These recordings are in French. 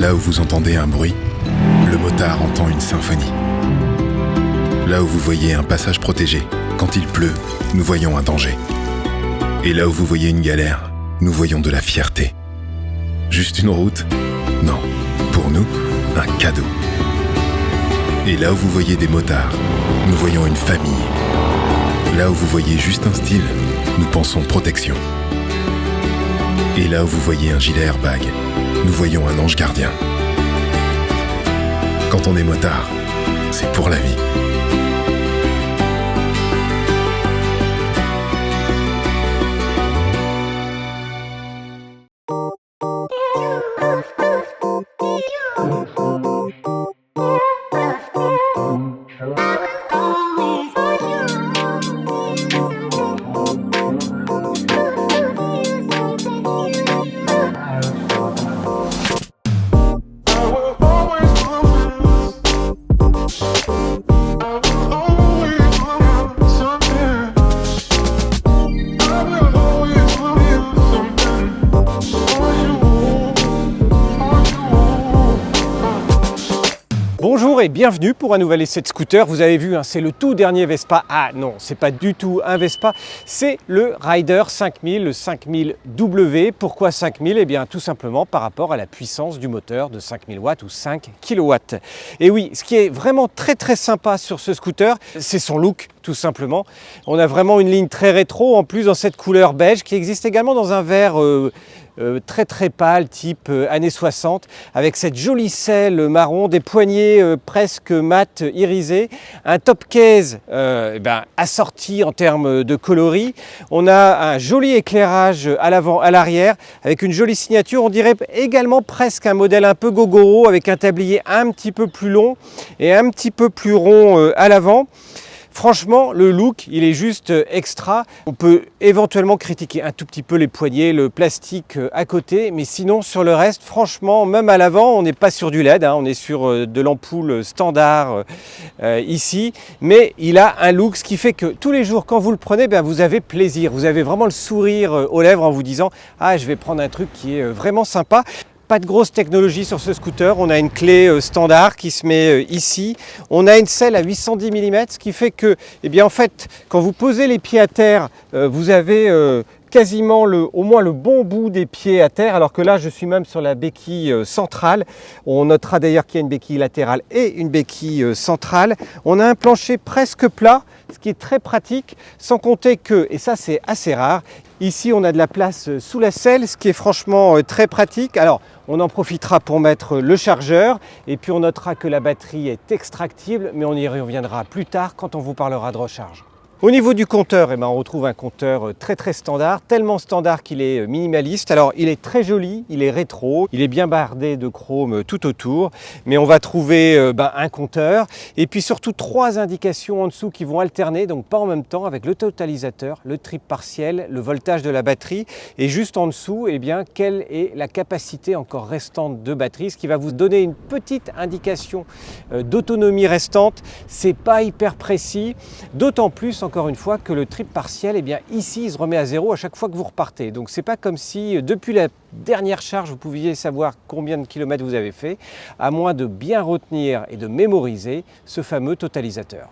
Là où vous entendez un bruit, le motard entend une symphonie. Là où vous voyez un passage protégé, quand il pleut, nous voyons un danger. Et là où vous voyez une galère, nous voyons de la fierté. Juste une route? Non. Pour nous, un cadeau. Et là où vous voyez des motards, nous voyons une famille. Là où vous voyez juste un style, nous pensons protection. Et là où vous voyez un gilet airbag, nous voyons un ange gardien. Quand on est motard, c'est pour la vie. Bonjour et bienvenue pour un nouvel essai de scooter. Vous avez vu, c'est le tout dernier Vespa. Ah non, c'est pas du tout un Vespa, c'est le Rider 5000, le 5000W. Pourquoi 5000? Eh bien tout simplement par rapport à la puissance du moteur de 5000 watts ou 5 kW. Et oui, ce qui est vraiment très sympa sur ce scooter, c'est son look tout simplement. On a vraiment une ligne très rétro, en plus dans cette couleur beige qui existe également dans un vert très pâle, type années 60, avec cette jolie selle marron, des poignées presque mat irisées, un top case assorti en termes de coloris. On a un joli éclairage à l'avant, à l'arrière, avec une jolie signature. On dirait également presque un modèle un peu gogoro, avec un tablier un petit peu plus long et un petit peu plus rond à l'avant. Franchement, le look, il est juste extra. On peut éventuellement critiquer un tout petit peu les poignées, le plastique à côté, mais sinon sur le reste, franchement, même à l'avant, on n'est pas sur du LED, on est sur de l'ampoule standard ici, mais il a un look, ce qui fait que tous les jours, quand vous le prenez, vous avez plaisir, vous avez vraiment le sourire aux lèvres en vous disant « Ah, je vais prendre un truc qui est vraiment sympa ». Pas de grosse technologie sur ce scooter, on a une clé standard qui se met ici, on a une selle à 810 mm, ce qui fait que, en fait, quand vous posez les pieds à terre, vous avez quasiment au moins le bon bout des pieds à terre, alors que là je suis même sur la béquille centrale. On notera d'ailleurs qu'il y a une béquille latérale et une béquille centrale. On a un plancher presque plat, ce qui est très pratique, sans compter que, et ça c'est assez rare, ici on a de la place sous la selle, ce qui est franchement très pratique. Alors on en profitera pour mettre le chargeur et puis on notera que la batterie est extractible, mais on y reviendra plus tard quand on vous parlera de recharge. Au niveau du compteur, on retrouve un compteur très standard, tellement standard qu'il est minimaliste. Alors il est très joli, il est rétro, il est bien bardé de chrome tout autour, mais on va trouver un compteur et puis surtout 3 indications en dessous qui vont alterner, donc pas en même temps, avec le totalisateur, le trip partiel, le voltage de la batterie et juste en dessous, quelle est la capacité encore restante de batterie, ce qui va vous donner une petite indication d'autonomie restante. C'est pas hyper précis, d'autant plus encore une fois que le trip partiel, ici il se remet à zéro à chaque fois que vous repartez. Donc c'est pas comme si depuis la dernière charge vous pouviez savoir combien de kilomètres vous avez fait, à moins de bien retenir et de mémoriser ce fameux totalisateur.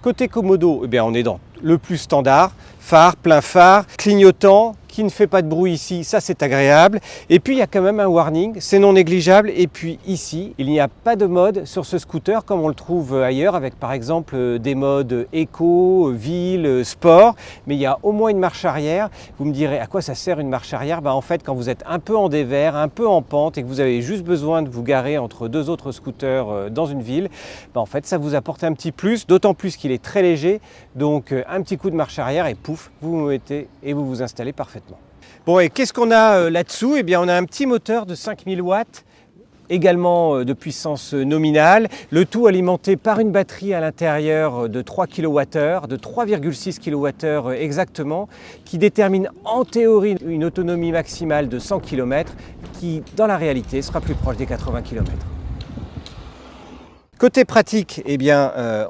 Côté commodo, on est dans le plus standard, phare, plein phare, clignotant, qui ne fait pas de bruit ici, ça c'est agréable. Et puis il y a quand même un warning, c'est non négligeable. Et puis ici, il n'y a pas de mode sur ce scooter comme on le trouve ailleurs, avec par exemple des modes éco, ville, sport. Mais il y a au moins une marche arrière. Vous me direz à quoi ça sert une marche arrière? En fait, quand vous êtes un peu en dévers, un peu en pente et que vous avez juste besoin de vous garer entre 2 autres scooters dans une ville, en fait ça vous apporte un petit plus, d'autant plus qu'il est très léger. Donc un petit coup de marche arrière et pouf, vous vous mettez et vous vous installez parfaitement. Bon, et qu'est-ce qu'on a là-dessous? On a un petit moteur de 5000 watts, également de puissance nominale, le tout alimenté par une batterie à l'intérieur de 3 kWh, de 3,6 kWh exactement, qui détermine en théorie une autonomie maximale de 100 km, qui dans la réalité sera plus proche des 80 km. Côté pratique,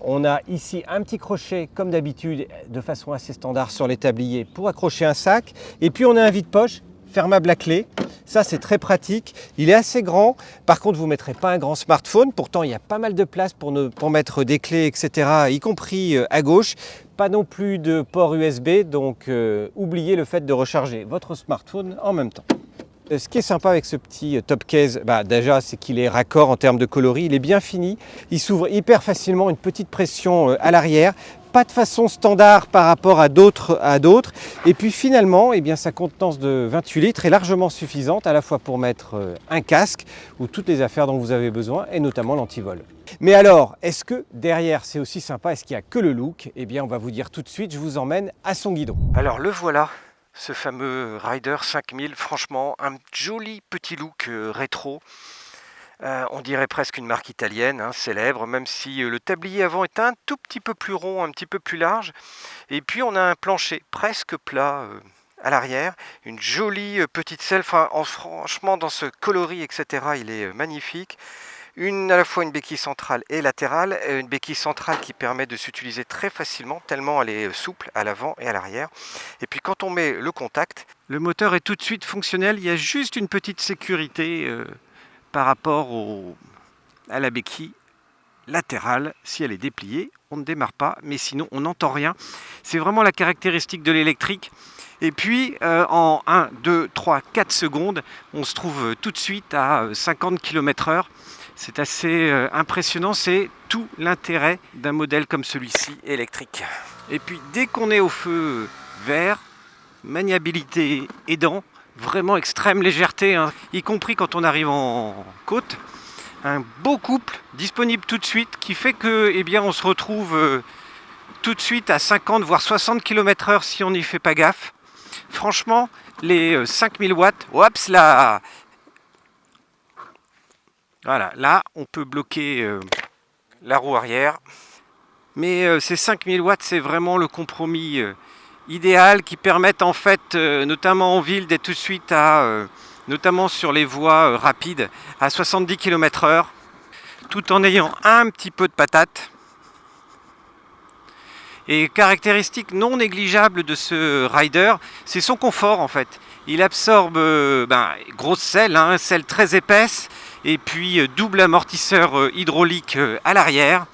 on a ici un petit crochet comme d'habitude de façon assez standard sur l'établier pour accrocher un sac. Et puis on a un vide-poche fermable à clé. Ça, c'est très pratique. Il est assez grand. Par contre, vous ne mettrez pas un grand smartphone. Pourtant, il y a pas mal de place pour mettre des clés, etc., y compris à gauche. Pas non plus de port USB, donc oubliez le fait de recharger votre smartphone en même temps. Ce qui est sympa avec ce petit top case, déjà, c'est qu'il est raccord en termes de coloris. Il est bien fini. Il s'ouvre hyper facilement, une petite pression à l'arrière. Pas de façon standard par rapport à d'autres. Et puis finalement, sa contenance de 28 litres est largement suffisante à la fois pour mettre un casque ou toutes les affaires dont vous avez besoin, et notamment l'antivol. Mais alors, est-ce que derrière c'est aussi sympa? Est-ce qu'il n'y a que le look? On va vous dire tout de suite, je vous emmène à son guidon. Alors le voilà, ce fameux Rider 5000, franchement, un joli petit look rétro. On dirait presque une marque italienne, célèbre, même si le tablier avant est un tout petit peu plus rond, un petit peu plus large. Et puis on a un plancher presque plat à l'arrière, une jolie petite selle, franchement dans ce coloris, etc., il est magnifique. À la fois une béquille centrale et latérale, une béquille centrale qui permet de s'utiliser très facilement, tellement elle est souple à l'avant et à l'arrière. Et puis quand on met le contact, le moteur est tout de suite fonctionnel, il y a juste une petite sécurité par rapport à la béquille latérale. Si elle est dépliée, on ne démarre pas, mais sinon on n'entend rien. C'est vraiment la caractéristique de l'électrique. Et puis en 1, 2, 3, 4 secondes, on se trouve tout de suite à 50 km/h. C'est assez impressionnant, c'est tout l'intérêt d'un modèle comme celui-ci électrique. Et puis dès qu'on est au feu vert, maniabilité aidant, vraiment extrême légèreté, y compris quand on arrive en côte. Un beau couple disponible tout de suite qui fait que on se retrouve tout de suite à 50 voire 60 km/h si on n'y fait pas gaffe. Franchement, les 5000 watts, là, voilà, là on peut bloquer la roue arrière. Mais ces 5000 watts, c'est vraiment le compromis idéal qui permettent en fait, notamment en ville, d'être tout de suite notamment sur les voies rapides, à 70 km/h, tout en ayant un petit peu de patate. Et caractéristique non négligeable de ce Rider, c'est son confort en fait. Il absorbe grosse selle, selle très épaisse, et puis double amortisseur hydraulique à l'arrière.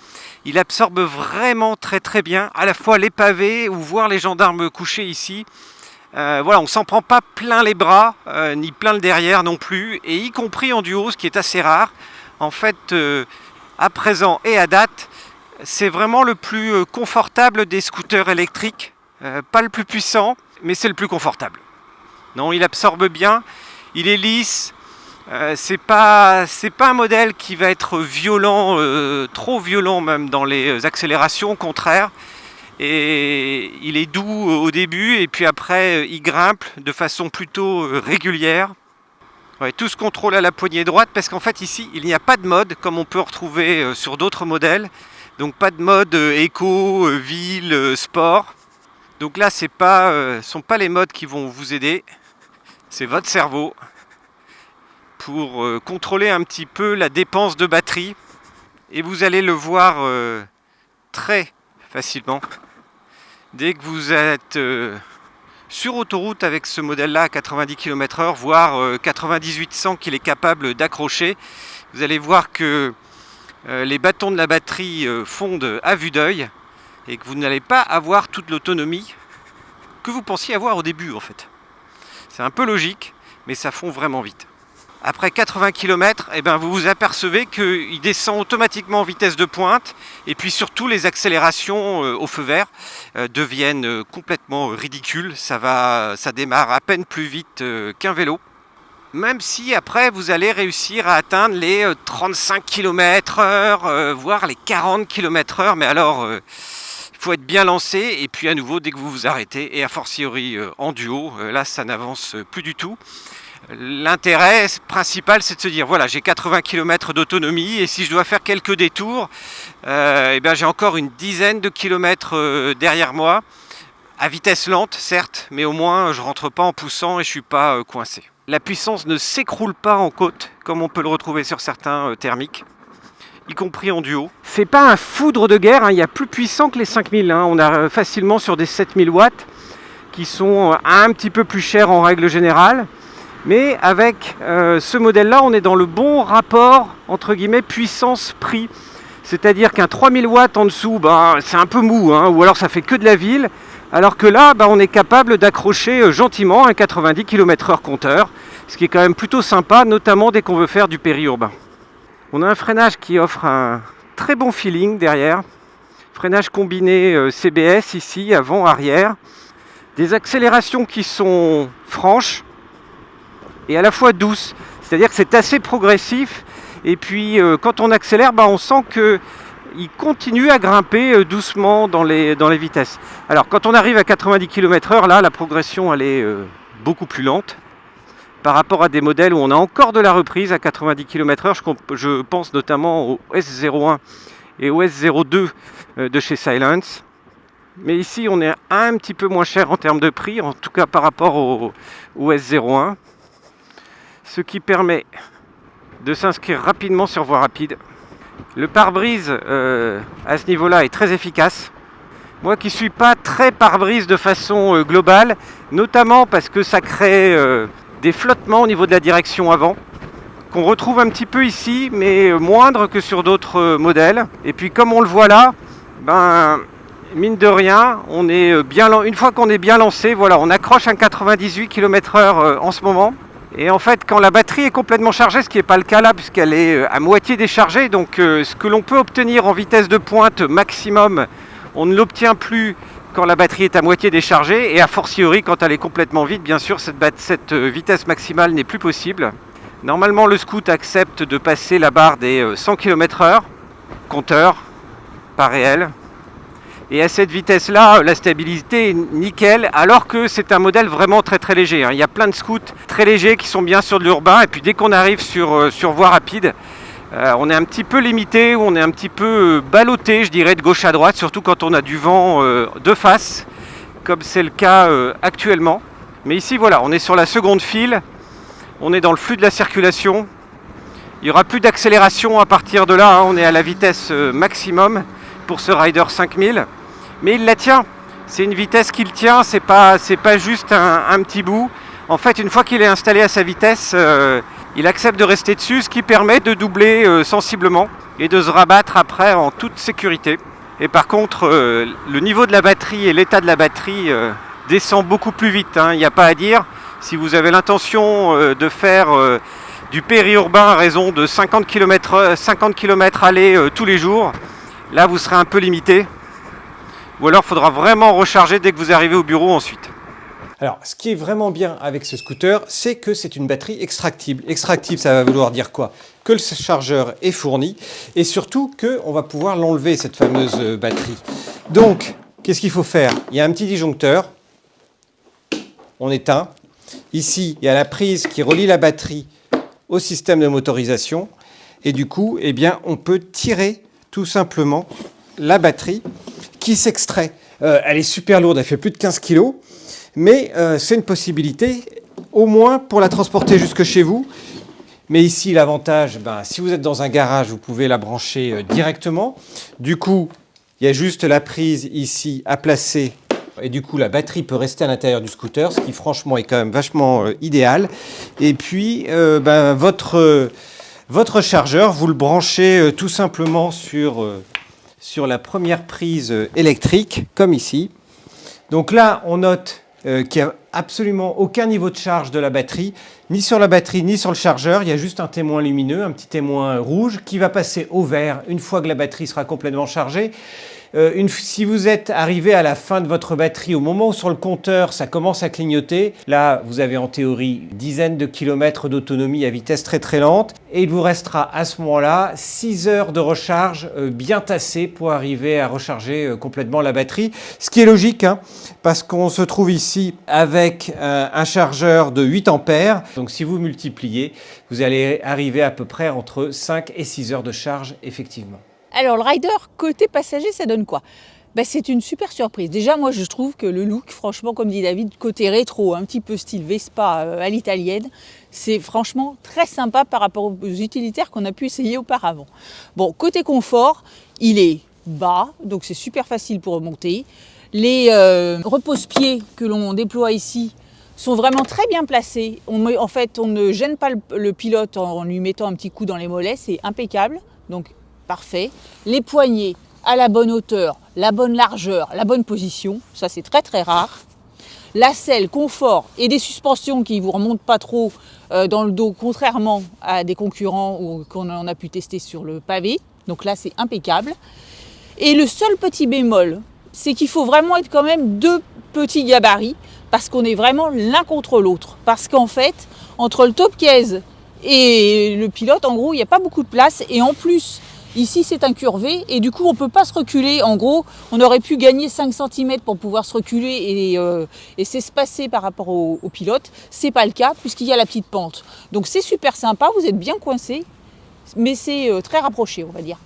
Il absorbe vraiment très très bien à la fois les pavés ou voir les gendarmes couchés ici. On ne s'en prend pas plein les bras, ni plein le derrière non plus, et y compris en duo, ce qui est assez rare. En fait, à présent et à date, c'est vraiment le plus confortable des scooters électriques. Pas le plus puissant, mais c'est le plus confortable. Non, il absorbe bien, il est lisse. C'est pas un modèle qui va être violent, trop violent même dans les accélérations, au contraire. Et il est doux au début et puis après il grimpe de façon plutôt régulière. Tout se contrôle à la poignée droite parce qu'en fait ici il n'y a pas de mode comme on peut retrouver sur d'autres modèles. Donc pas de mode éco, ville, sport. Donc là ce sont pas les modes qui vont vous aider, c'est votre cerveau pour contrôler un petit peu la dépense de batterie. Et vous allez le voir très facilement. Dès que vous êtes sur autoroute avec ce modèle-là à 90 km/h, voire 98-100 qu'il est capable d'accrocher, vous allez voir que les bâtons de la batterie fondent à vue d'œil et que vous n'allez pas avoir toute l'autonomie que vous pensiez avoir au début en fait. C'est un peu logique, mais ça fond vraiment vite. Après 80 km, vous vous apercevez qu'il descend automatiquement en vitesse de pointe et puis surtout les accélérations au feu vert deviennent complètement ridicules. Ça démarre à peine plus vite qu'un vélo. Même si après vous allez réussir à atteindre les 35 km/h, voire les 40 km/h, mais alors il faut être bien lancé et puis à nouveau dès que vous vous arrêtez, et a fortiori en duo, là ça n'avance plus du tout. L'intérêt principal, c'est de se dire voilà, j'ai 80 km d'autonomie et si je dois faire quelques détours, j'ai encore une dizaine de kilomètres derrière moi, à vitesse lente certes, mais au moins je rentre pas en poussant et je suis pas coincé. La puissance ne s'écroule pas en côte comme on peut le retrouver sur certains thermiques, y compris en duo. C'est pas un foudre de guerre, il y a plus puissant que les 5000, on a facilement sur des 7000 watts qui sont un petit peu plus chers en règle générale. Mais avec ce modèle-là, on est dans le bon rapport, entre guillemets, puissance-prix. C'est-à-dire qu'un 3000 watts en dessous, c'est un peu mou, hein, ou alors ça fait que de la ville. Alors que là, on est capable d'accrocher gentiment un 90 km/h compteur, ce qui est quand même plutôt sympa, notamment dès qu'on veut faire du périurbain. On a un freinage qui offre un très bon feeling derrière. Freinage combiné CBS ici, avant-arrière. Des accélérations qui sont franches et à la fois douces. C'est-à-dire que c'est assez progressif. Et puis quand on accélère, on sent qu'il continue à grimper doucement dans les vitesses. Alors quand on arrive à 90 km/h, là la progression elle est beaucoup plus lente. Par rapport à des modèles où on a encore de la reprise à 90 km/h, je pense notamment au S01 et au S02 de chez Silence. Mais ici on est un petit peu moins cher en termes de prix, en tout cas par rapport au S01. Ce qui permet de s'inscrire rapidement sur voie rapide. Le pare-brise à ce niveau-là est très efficace. Moi qui ne suis pas très pare-brise de façon globale, notamment parce que ça crée des flottements au niveau de la direction avant, qu'on retrouve un petit peu ici, mais moindre que sur d'autres modèles. Et puis comme on le voit là, mine de rien, on est une fois qu'on est bien lancé, voilà, on accroche un 98 km/h en ce moment. Et en fait, quand la batterie est complètement chargée, ce qui n'est pas le cas là, puisqu'elle est à moitié déchargée, donc ce que l'on peut obtenir en vitesse de pointe maximum, on ne l'obtient plus quand la batterie est à moitié déchargée, et a fortiori quand elle est complètement vide, bien sûr, cette vitesse maximale n'est plus possible. Normalement, le Scoot accepte de passer la barre des 100 km/h, compteur, pas réel. Et à cette vitesse-là, la stabilité est nickel, alors que c'est un modèle vraiment très très léger. Il y a plein de scouts très légers qui sont bien sur de l'urbain, et puis dès qu'on arrive sur voie rapide, on est un petit peu limité, on est un petit peu ballotté, je dirais, de gauche à droite, surtout quand on a du vent de face, comme c'est le cas actuellement. Mais ici, voilà, on est sur la seconde file, on est dans le flux de la circulation. Il n'y aura plus d'accélération à partir de là, on est à la vitesse maximum pour ce Rider 5000. Mais il la tient, c'est une vitesse qu'il tient, c'est pas juste un petit bout. En fait, une fois qu'il est installé à sa vitesse, il accepte de rester dessus, ce qui permet de doubler sensiblement et de se rabattre après en toute sécurité. Et par contre, le niveau de la batterie et l'état de la batterie descend beaucoup plus vite, hein, il n'y a pas à dire. Si vous avez l'intention de faire du périurbain à raison de 50 km aller tous les jours, là vous serez un peu limité. Ou alors il faudra vraiment recharger dès que vous arrivez au bureau ensuite. Alors, ce qui est vraiment bien avec ce scooter, c'est que c'est une batterie extractible. Extractible, ça va vouloir dire quoi? Que le chargeur est fourni et surtout qu'on va pouvoir l'enlever, cette fameuse batterie. Donc, qu'est-ce qu'il faut faire? Il y a un petit disjoncteur, on éteint. Ici, il y a la prise qui relie la batterie au système de motorisation et du coup, on peut tirer tout simplement la batterie qui s'extrait. Elle est super lourde, elle fait plus de 15 kg. Mais c'est une possibilité, au moins pour la transporter jusque chez vous. Mais ici, l'avantage, si vous êtes dans un garage, vous pouvez la brancher directement. Du coup, il y a juste la prise ici à placer. Et du coup, la batterie peut rester à l'intérieur du scooter, ce qui franchement est quand même vachement idéal. Et puis, votre chargeur, vous le branchez tout simplement sur la première prise électrique, comme ici. Donc là, on note qu'il n'y a absolument aucun niveau de charge de la batterie, ni sur la batterie, ni sur le chargeur. Il y a juste un témoin lumineux, un petit témoin rouge qui va passer au vert une fois que la batterie sera complètement chargée. Si vous êtes arrivé à la fin de votre batterie, au moment où sur le compteur ça commence à clignoter, là vous avez en théorie dizaines de kilomètres d'autonomie à vitesse très très lente et il vous restera à ce moment-là 6 heures de recharge bien tassées pour arriver à recharger complètement la batterie. Ce qui est logique, hein, parce qu'on se trouve ici avec un chargeur de 8 ampères. Donc si vous multipliez, vous allez arriver à peu près entre 5 et 6 heures de charge effectivement. Alors le Rider côté passager, ça donne quoi? C'est une super surprise. Déjà moi je trouve que le look, franchement comme dit David, côté rétro, un petit peu style Vespa à l'italienne, c'est franchement très sympa par rapport aux utilitaires qu'on a pu essayer auparavant. Bon, côté confort, il est bas, donc c'est super facile pour remonter. Les repose-pieds que l'on déploie ici sont vraiment très bien placés. En fait, on ne gêne pas le pilote en lui mettant un petit coup dans les mollets, c'est impeccable, donc parfait. Les poignées à la bonne hauteur, la bonne largeur, la bonne position, ça c'est très très rare. La selle, confort et des suspensions qui ne vous remontent pas trop dans le dos, contrairement à des concurrents qu'on a pu tester sur le pavé. Donc là, c'est impeccable. Et le seul petit bémol, c'est qu'il faut vraiment être quand même deux petits gabarits parce qu'on est vraiment l'un contre l'autre. Parce qu'en fait, entre le top case et le pilote, en gros, il n'y a pas beaucoup de place. Et en plus, ici, c'est incurvé et du coup, on ne peut pas se reculer. En gros, on aurait pu gagner 5 cm pour pouvoir se reculer et s'espacer par rapport au pilote. Ce n'est pas le cas puisqu'il y a la petite pente. Donc, c'est super sympa, vous êtes bien coincé, mais c'est très rapproché, on va dire.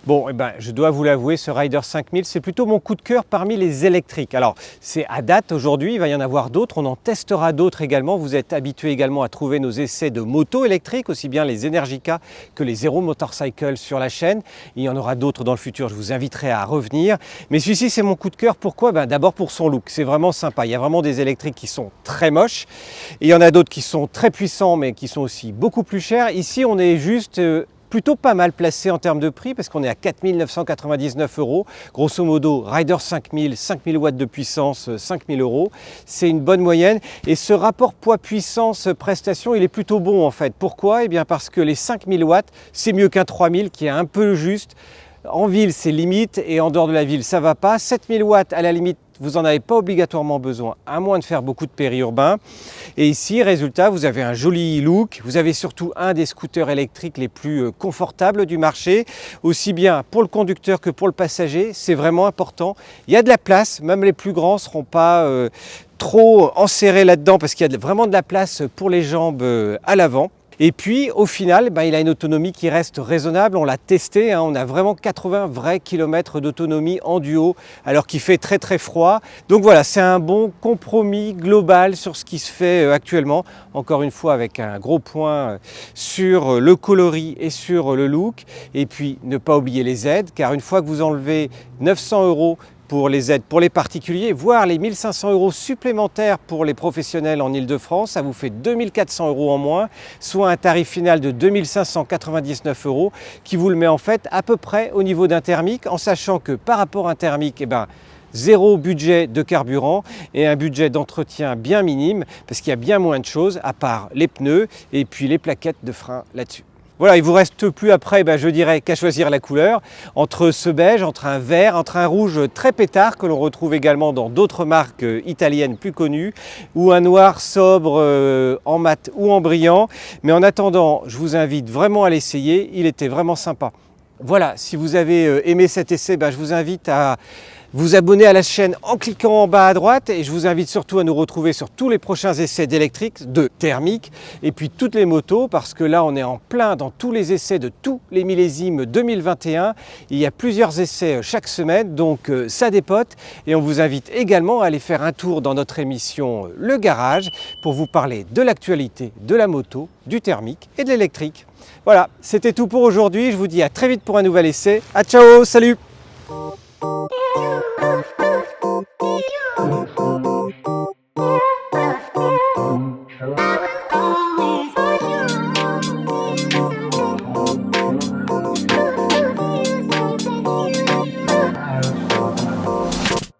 Bon, eh ben, je dois vous l'avouer, ce Rider 5000, c'est plutôt mon coup de cœur parmi les électriques. Alors, c'est à date aujourd'hui, il va y en avoir d'autres, on en testera d'autres également. Vous êtes habitués également à trouver nos essais de motos électriques, aussi bien les Energica que les Zero Motorcycle sur la chaîne. Il y en aura d'autres dans le futur, je vous inviterai à revenir. Mais celui-ci, c'est mon coup de cœur. Pourquoi? D'abord pour son look, c'est vraiment sympa. Il y a vraiment des électriques qui sont très moches. Et il y en a d'autres qui sont très puissants, mais qui sont aussi beaucoup plus chers. Ici, on est juste plutôt pas mal placé en termes de prix parce qu'on est à 4 999 €. Grosso modo, Rider 5000, 5000 watts de puissance, 5 000 €. C'est une bonne moyenne. Et ce rapport poids-puissance-prestation, il est plutôt bon en fait. Pourquoi? Eh bien parce que les 5000 watts, c'est mieux qu'un 3000 qui est un peu juste. En ville, c'est limite et en dehors de la ville, ça ne va pas. 7000 watts, à la limite, vous n'en avez pas obligatoirement besoin, à moins de faire beaucoup de périurbains. Et ici, résultat, vous avez un joli look. Vous avez surtout un des scooters électriques les plus confortables du marché, aussi bien pour le conducteur que pour le passager. C'est vraiment important. Il y a de la place, même les plus grands ne seront pas trop enserrés là-dedans parce qu'il y a vraiment de la place pour les jambes à l'avant. Et puis au final, il a une autonomie qui reste raisonnable, on l'a testé, on a vraiment 80 vrais kilomètres d'autonomie en duo alors qu'il fait très très froid. Donc voilà, c'est un bon compromis global sur ce qui se fait actuellement. Encore une fois avec un gros point sur le coloris et sur le look. Et puis ne pas oublier les aides, car une fois que vous enlevez 900 € pour les aides pour les particuliers, voire les 1 500 € supplémentaires pour les professionnels en Ile-de-France, ça vous fait 2 400 € en moins, soit un tarif final de 2 599 € qui vous le met en fait à peu près au niveau d'un thermique, en sachant que par rapport à un thermique, zéro budget de carburant et un budget d'entretien bien minime parce qu'il y a bien moins de choses à part les pneus et puis les plaquettes de frein là-dessus. Voilà, il ne vous reste plus après, je dirais, qu'à choisir la couleur, entre ce beige, entre un vert, entre un rouge très pétard que l'on retrouve également dans d'autres marques italiennes plus connues, ou un noir sobre en mat ou en brillant. Mais en attendant, je vous invite vraiment à l'essayer, il était vraiment sympa. Voilà, si vous avez aimé cet essai, je vous invite à vous abonner à la chaîne en cliquant en bas à droite et je vous invite surtout à nous retrouver sur tous les prochains essais d'électrique, de thermique et puis toutes les motos parce que là on est en plein dans tous les essais de tous les millésimes 2021. Il y a plusieurs essais chaque semaine donc ça dépote et on vous invite également à aller faire un tour dans notre émission Le Garage pour vous parler de l'actualité de la moto, du thermique et de l'électrique. Voilà, c'était tout pour aujourd'hui. Je vous dis à très vite pour un nouvel essai. À ciao, salut!